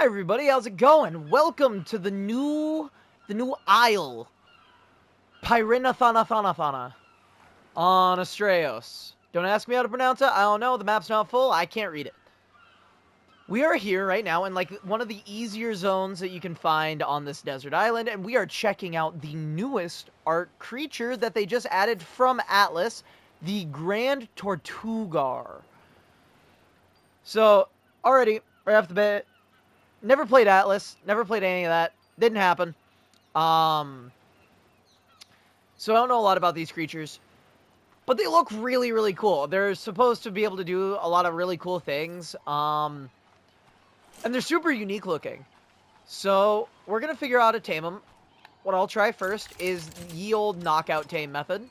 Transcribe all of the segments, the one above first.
everybody, how's it going? Welcome to the new isle, Pyrinathanathanathanna, on Astraeos. Don't ask me how to pronounce it. I don't know. The map's not full. I can't read it. We are here right now in like one of the easier zones that you can find on this desert island, and we are checking out the newest art creature that they just added from Atlas, the Grand Tortugar. So, already, right off the bat, never played Atlas, never played any of that. Didn't happen. So I don't know a lot about these creatures. But they look really, really cool. They're supposed to be able to do a lot of really cool things. And they're super unique looking. So we're going to figure out how to tame them. What I'll try first is the old knockout tame method.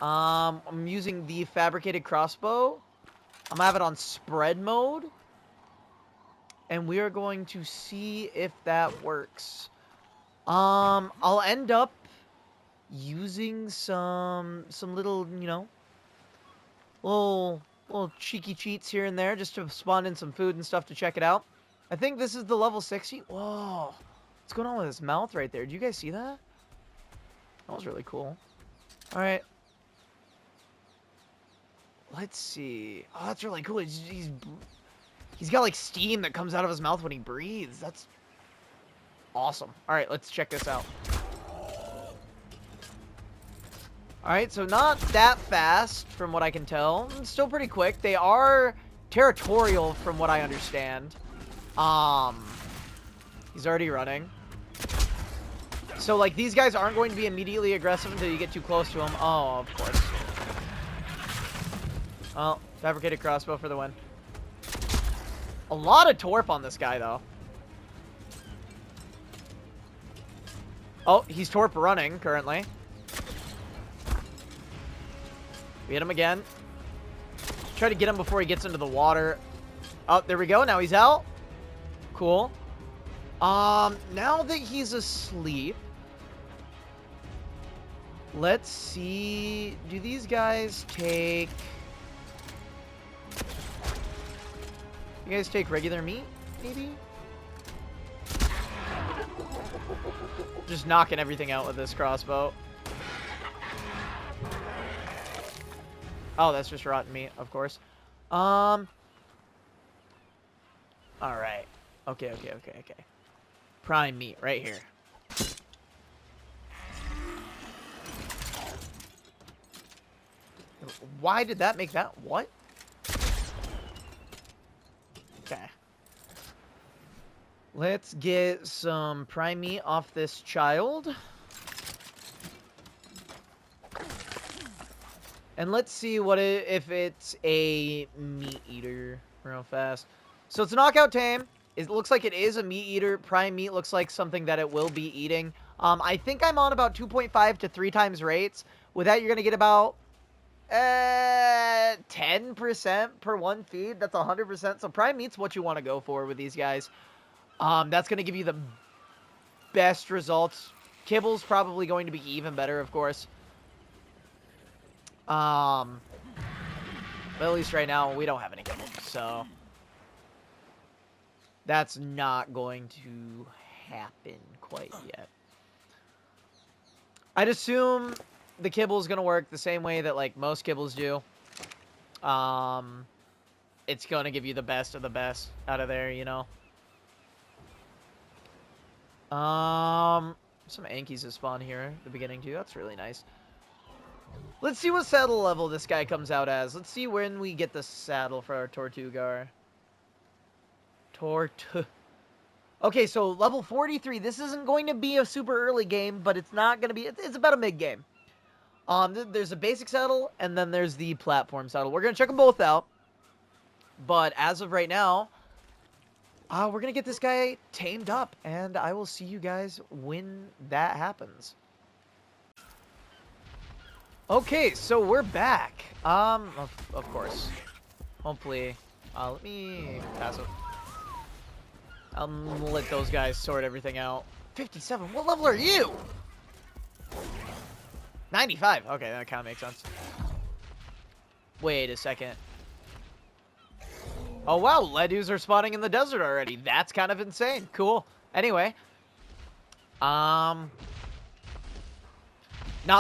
I'm using the fabricated crossbow. I'm going to have it on spread mode. And we are going to see if that works. I'll end up using some little, you know, little cheeky cheats here and there just to spawn in some food and stuff to check it out. I think this is the level 60. Whoa. What's going on with his mouth right there? Do you guys see that? That was really cool. All right. Let's see. Oh, that's really cool. He's got like steam that comes out of his mouth when he breathes. That's awesome. All right, let's check this out. All right, so not that fast from what I can tell. Still pretty quick. They are territorial from what I understand. He's already running. So like these guys aren't going to be immediately aggressive until you get too close to them. Oh, of course. Oh, fabricated crossbow for the win. A lot of torp on this guy, though. Oh, he's torp running, currently. We hit him again. Try to get him before he gets into the water. Oh, there we go. Now he's out. Cool. Now that he's asleep, let's see. Do these guys take... You guys take regular meat, maybe? Just knocking everything out with this crossbow. Oh, that's just rotten meat, of course. Alright. Okay. Prime meat, right here. Why did that make that? What? Okay. Let's get some prime meat off this child. And let's see what if it's a meat eater real fast. So it's a knockout tame. It looks like it is a meat eater. Prime meat looks like something that it will be eating. I think I'm on about 2.5 to 3 times rates. With that, you're going to get about 10% per one feed. That's 100%. So prime meat's what you want to go for with these guys. That's going to give you the best results. Kibble's probably going to be even better, of course. But at least right now, we don't have any kibble, so that's not going to happen quite yet. I'd assume the kibble is going to work the same way that, like, most kibbles do. It's going to give you the best of the best out of there, you know. Some Ankies have spawned here at the beginning, too. That's really nice. Let's see what saddle level this guy comes out as. Let's see when we get the saddle for our Tortugar. Okay, so level 43. This isn't going to be a super early game, but it's not going to be... It's about a mid-game. There's a basic saddle, and then there's the platform saddle. We're going to check them both out. But as of right now, we're going to get this guy tamed up, and I will see you guys when that happens. Okay, so we're back. Of course. Hopefully. Let me pass it. I'll let those guys sort everything out. 57? What level are you? 95. Okay, that kind of makes sense. Wait a second. Oh, wow. Ledus are spawning in the desert already. That's kind of insane. Cool. Anyway. Not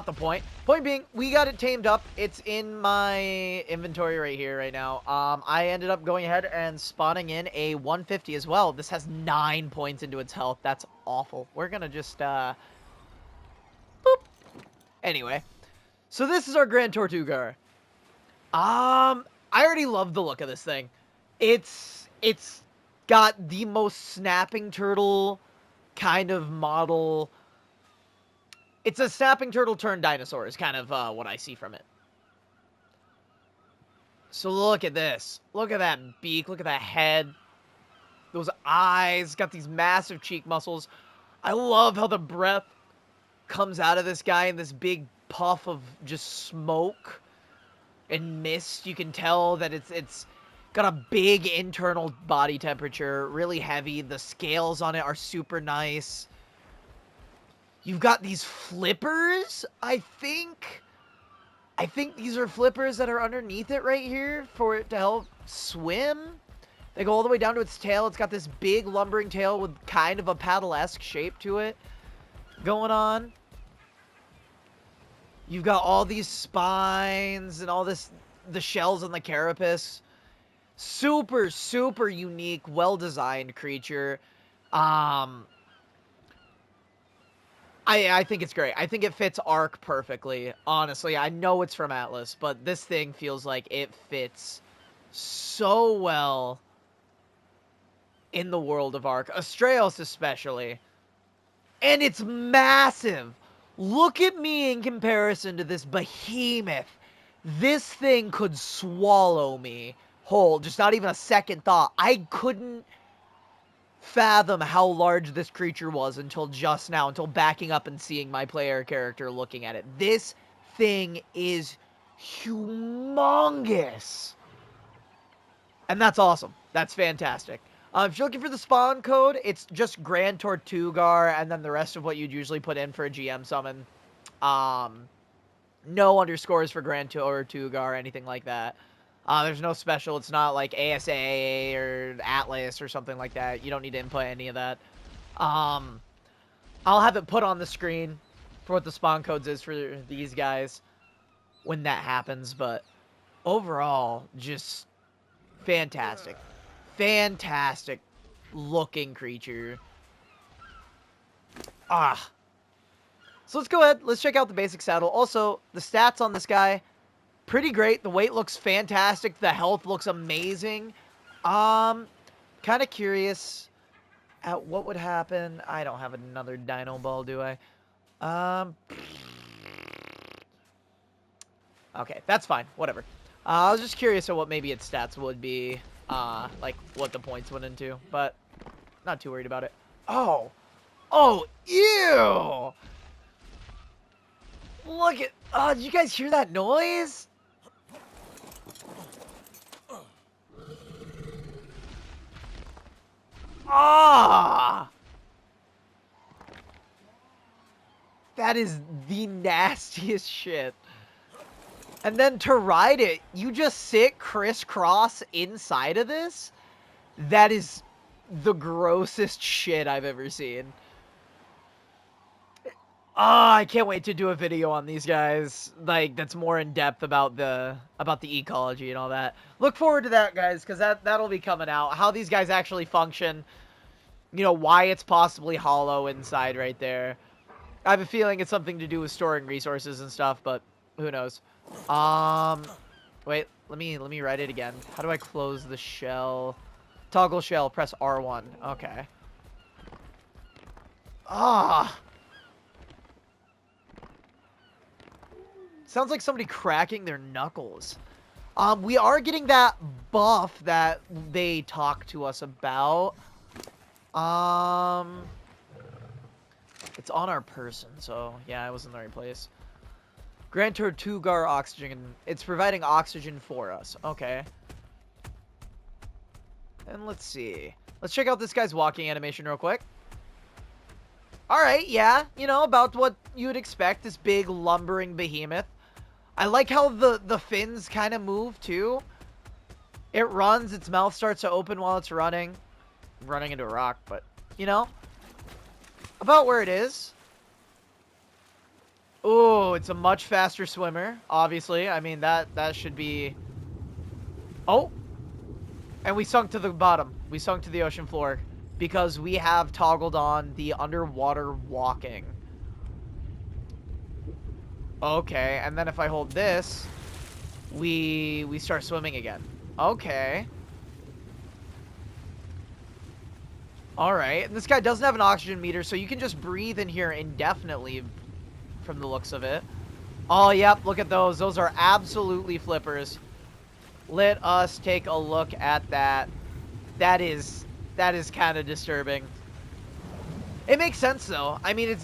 the point. Point being, we got it tamed up. It's in my inventory right here right now. I ended up going ahead and spawning in a 150 as well. This has 9 points into its health. That's awful. We're gonna just, boop. Anyway. So this is our Grand Tortugar. I already love the look of this thing. It's got the most snapping turtle kind of model. It's a snapping turtle turned dinosaur is kind of what I see from it. So look at this. Look at that beak. Look at that head. Those eyes. Got these massive cheek muscles. I love how the breath comes out of this guy in this big puff of just smoke and mist. You can tell that it's got a big internal body temperature. Really heavy. The scales on it are super nice. You've got these flippers, I think these are flippers that are underneath it right here for it to help swim. They go all the way down to its tail. It's got this big lumbering tail with kind of a paddle-esque shape to it going on. You've got all these spines and all this, the shells on the carapace. Super, super unique, well-designed creature. I think it's great. I think it fits Ark perfectly. Honestly, I know it's from Atlas, but this thing feels like it fits so well in the world of Ark. Astraeos especially. And it's massive. Look at me in comparison to this behemoth. This thing could swallow me whole. Just not even a second thought. I couldn't fathom how large this creature was until just now, until backing up and seeing my player character looking at it. This thing is humongous. And that's awesome. That's fantastic. If you're looking for the spawn code, it's just Grand Tortugar and then the rest of what you'd usually put in for a GM summon. No underscores for Grand Tortugar or anything like that. There's no special. It's not like ASA or Atlas or something like that. You don't need to input any of that. I'll have it put on the screen for what the spawn codes is for these guys when that happens. But overall, just fantastic. Fantastic looking creature. So let's go ahead. Let's check out the basic saddle. Also, the stats on this guy, pretty great. The weight looks fantastic. The health looks amazing. Kind of curious at what would happen. I don't have another dino ball, do I? Okay, that's fine. Whatever. I was just curious at what maybe its stats would be. Like what the points went into, but not too worried about it. Oh, ew! Look at, did you guys hear that noise? That is the nastiest shit. And then to ride it, you just sit crisscross inside of this? That is the grossest shit I've ever seen. I can't wait to do a video on these guys, like, that's more in depth about the ecology and all that. Look forward to that, guys, because that'll be coming out. How these guys actually function, you know, why it's possibly hollow inside right there. I have a feeling it's something to do with storing resources and stuff, but who knows. Wait, let me write it again. How do I close the shell? Toggle shell, press R1. Okay. Sounds like somebody cracking their knuckles. We are getting that buff that they talked to us about. It's on our person, so yeah, I was in the right place. Grand Tortugar oxygen. It's providing oxygen for us. Okay. And let's see. Let's check out this guy's walking animation real quick. Alright, yeah. You know, about what you would expect. This big, lumbering behemoth. I like how the fins kind of move, too. It runs, its mouth starts to open while it's running. I'm running into a rock, but, you know, about where it is. Ooh, it's a much faster swimmer, obviously. I mean, that should be... Oh! And we sunk to the bottom. We sunk to the ocean floor because we have toggled on the underwater walking. Okay, and then if I hold this, we start swimming again. Okay. Alright, and this guy doesn't have an oxygen meter, so you can just breathe in here indefinitely from the looks of it. Oh, yep, look at those. Those are absolutely flippers. Let us take a look at that. That is kind of disturbing. It makes sense, though. I mean,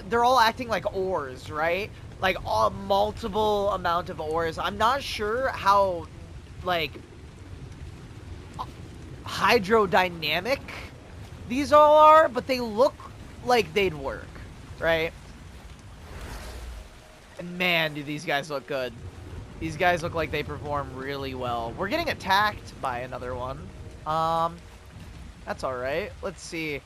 they're all acting like oars, right? Like, a multiple amount of oars. I'm not sure how, like, hydrodynamic these all are, but they look like they'd work, right? And man, do these guys look good. These guys look like they perform really well. We're getting attacked by another one. That's alright. Let's see.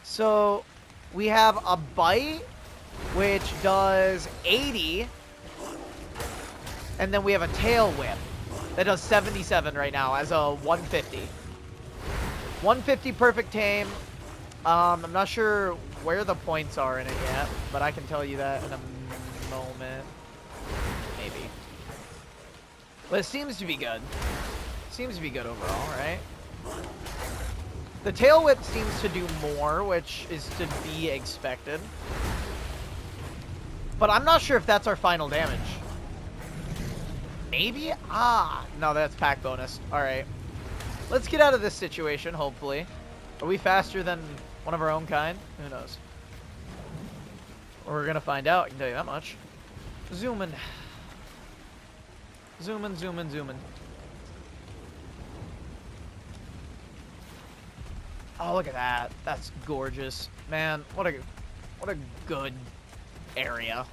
So, we have a bite, which does 80. And then we have a tail whip that does 77 right now as a 150. 150 perfect tame. I'm not sure where the points are in it yet, but I can tell you that in a moment. Maybe. But it seems to be good. Seems to be good overall, right? The tail whip seems to do more, which is to be expected. But I'm not sure if that's our final damage. Maybe? Ah, no, that's pack bonus. Alright. Let's get out of this situation, hopefully. Are we faster than one of our own kind? Who knows? We're gonna find out, I can tell you that much. Zoom in. Zoom in, zoom in, zoom in. Oh, look at that. That's gorgeous. Man, what a good area.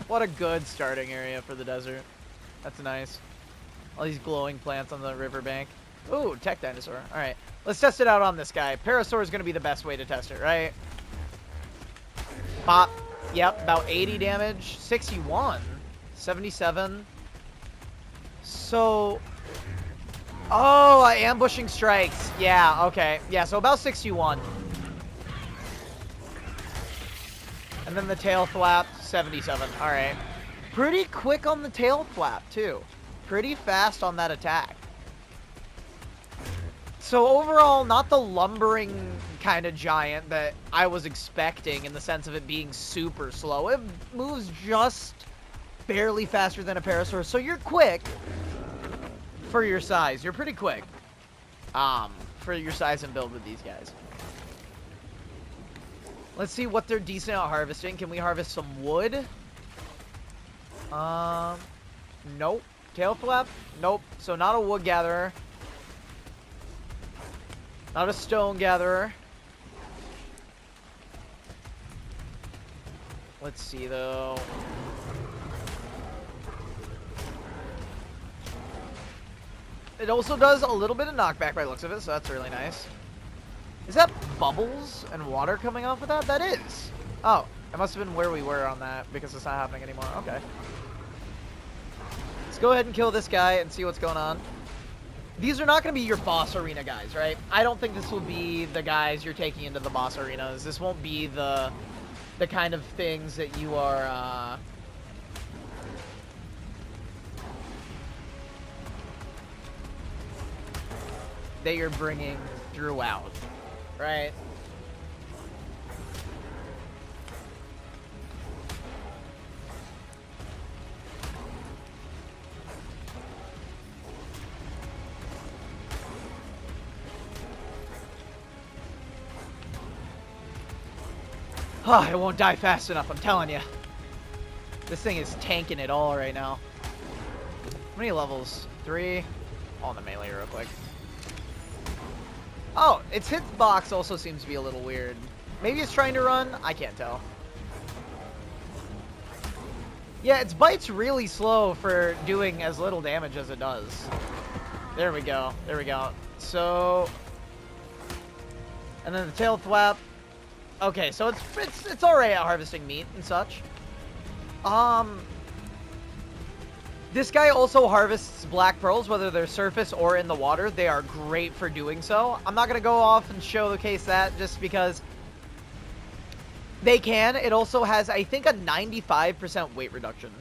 What a good starting area for the desert. That's nice. All these glowing plants on the riverbank. Ooh, tech dinosaur. All right, let's test it out on this guy. Parasaur is going to be the best way to test it, right? Pop. Yep, about 80 damage. 61. 77. So... Oh, ambushing strikes. Yeah, okay. Yeah, so about 61. And then the tail flap, 77. All right. Pretty quick on the tail flap, too. Pretty fast on that attack. So overall, not the lumbering kind of giant that I was expecting in the sense of it being super slow. It moves just barely faster than a Parasaur, so you're quick for your size. You're pretty quick for your size and build with these guys. Let's see what they're decent at harvesting. Can we harvest some wood? Nope. Tail flap? Nope. So not a wood gatherer. Not a stone gatherer. Let's see, though. It also does a little bit of knockback by the looks of it, so that's really nice. Is that bubbles and water coming off of that? That is. Oh, it must have been where we were on that because it's not happening anymore. Okay. Let's go ahead and kill this guy and see what's going on. These are not going to be your boss arena guys, right? I don't think this will be the guys you're taking into the boss arenas. This won't be the kind of things that you are that you're bringing throughout, right? Oh, it won't die fast enough, I'm telling you. This thing is tanking it all right now. How many levels? 3? On the melee real quick. Oh, its hitbox also seems to be a little weird. Maybe it's trying to run? I can't tell. Yeah, its bite's really slow for doing as little damage as it does. There we go. There we go. So, and then the tail thwap. Okay, so it's alright at harvesting meat and such. This guy also harvests black pearls, whether they're surface or in the water. They are great for doing so. I'm not going to go off and showcase that just because they can. It also has, I think, a 95% weight reduction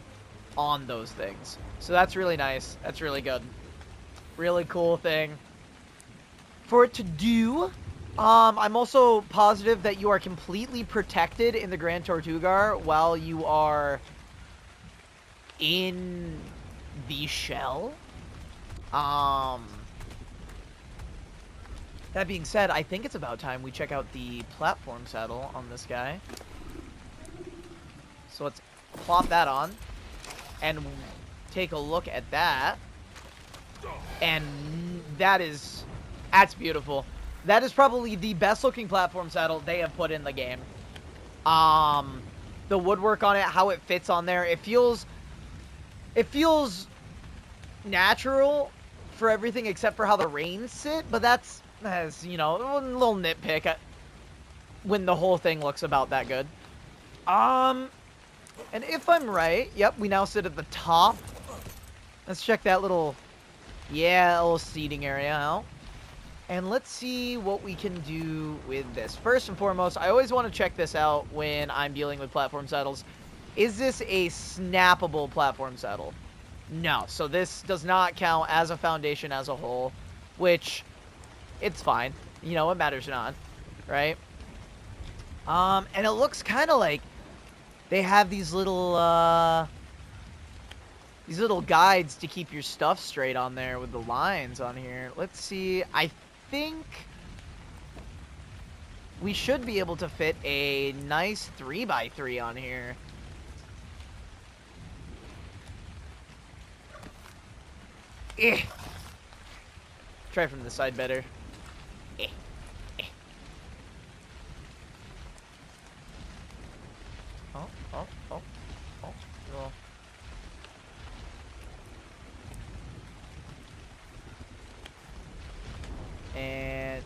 on those things. So that's really nice. That's really good. Really cool thing for it to do. I'm also positive that you are completely protected in the Grand Tortugar while you are in the shell. That being said, I think it's about time we check out the platform saddle on this guy. So let's plop that on and take a look at that. And that's beautiful. That is probably the best looking platform saddle they have put in the game. The woodwork on it, how it fits on there, it feels natural for everything except for how the reins sit, but that's, you know, a little nitpick when the whole thing looks about that good. And if I'm right, yep, we now sit at the top. Let's check that little, little seating area out. And let's see what we can do with this. First and foremost, I always want to check this out when I'm dealing with platform saddles. Is this a snappable platform saddle? No. So this does not count as a foundation as a whole, which it's fine. You know, it matters not, right? And it looks kind of like they have these little guides to keep your stuff straight on there with the lines on here. Let's see. I think we should be able to fit a nice 3x3 on here. Try from the side better. Oh. And,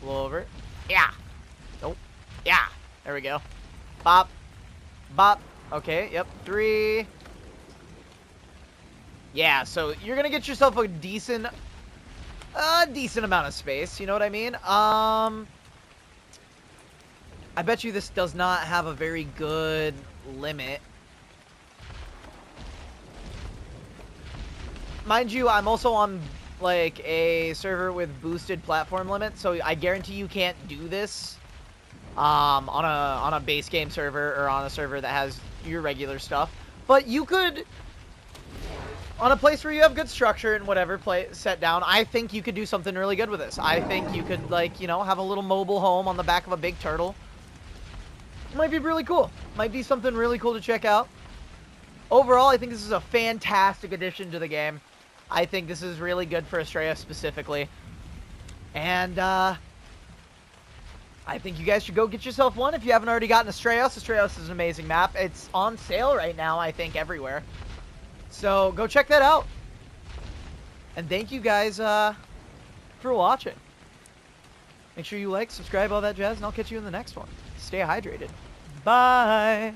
blow over. Yeah. Nope. Yeah. There we go. Bop. Bop. Okay, yep. 3. Yeah, so you're gonna get yourself a decent amount of space, you know what I mean? I bet you this does not have a very good limit. Mind you, I'm also on like a server with boosted platform limit, so I guarantee you can't do this on a base game server or on a server that has your regular stuff. But you could, on a place where you have good structure and whatever set down, I think you could do something really good with this. I think you could, like, you know, have a little mobile home on the back of a big turtle. It might be really cool. Might be something really cool to check out. Overall, I think this is a fantastic addition to the game. I think this is really good for Estrella specifically. And, I think you guys should go get yourself one if you haven't already gotten Estrella. Estrella is an amazing map. It's on sale right now, I think, everywhere. So, go check that out. And thank you guys, for watching. Make sure you like, subscribe, all that jazz, and I'll catch you in the next one. Stay hydrated. Bye!